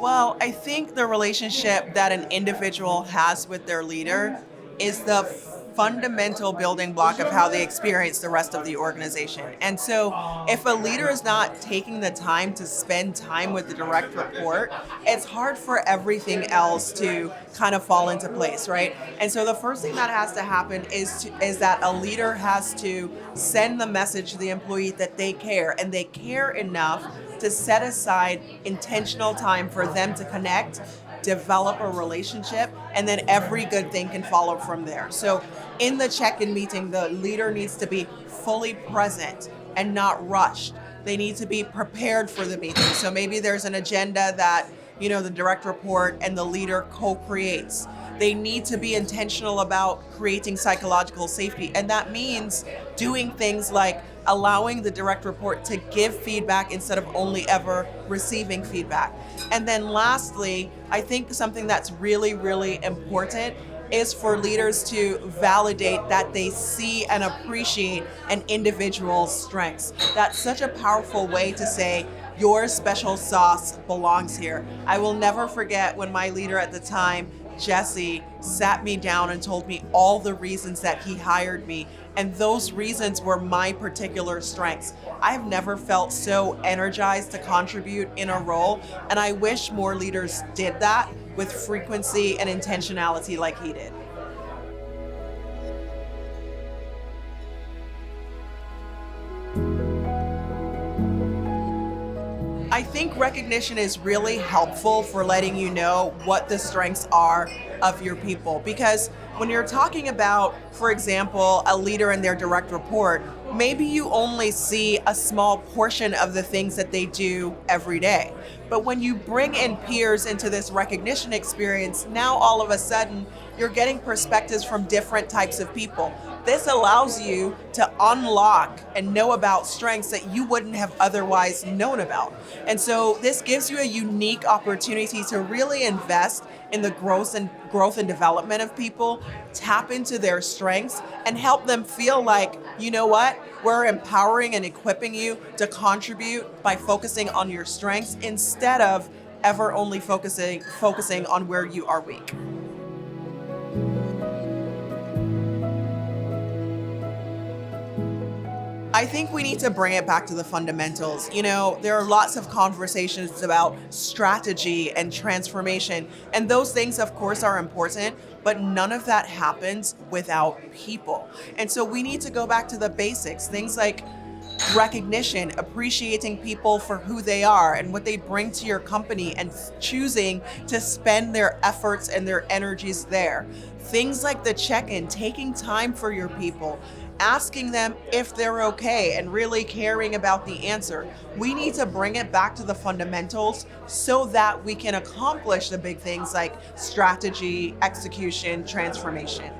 Well, I think the relationship that an individual has with their leader is the fundamental building block of how they experience the rest of the organization. And so, if a leader is not taking the time to spend time with the direct report, it's hard for everything else to kind of fall into place, right? And so, the first thing that has to happen is that a leader has to send the message to the employee that they care, and they care enough to set aside intentional time for them to connect, develop a relationship, and then every good thing can follow from there. So in the check-in meeting, the leader needs to be fully present and not rushed. They need to be prepared for the meeting. So maybe there's an agenda that, the direct report and the leader co-creates. They need to be intentional about creating psychological safety. And that means doing things like allowing the direct report to give feedback instead of only ever receiving feedback. And then lastly, I think something that's really, really important is for leaders to validate that they see and appreciate an individual's strengths. That's such a powerful way to say, your special sauce belongs here. I will never forget when my leader at the time, Jesse, sat me down and told me all the reasons that he hired me. And those reasons were my particular strengths. I've never felt so energized to contribute in a role. And I wish more leaders did that with frequency and intentionality like he did. I think recognition is really helpful for letting you know what the strengths are of your people. Because when you're talking about, for example, a leader and their direct report, maybe you only see a small portion of the things that they do every day. But when you bring in peers into this recognition experience, now all of a sudden, you're getting perspectives from different types of people. This allows you to unlock and know about strengths that you wouldn't have otherwise known about. And so this gives you a unique opportunity to really invest in the growth and development of people, tap into their strengths, and help them feel like, you know what, we're empowering and equipping you to contribute by focusing on your strengths instead of ever only focusing on where you are weak. I think we need to bring it back to the fundamentals. There are lots of conversations about strategy and transformation, and those things, of course, are important, but none of that happens without people. And so we need to go back to the basics, things like recognition, appreciating people for who they are and what they bring to your company, and choosing to spend their efforts and their energies there. Things like the check-in, taking time for your people, asking them if they're okay and really caring about the answer. We need to bring it back to the fundamentals so that we can accomplish the big things like strategy, execution, transformation.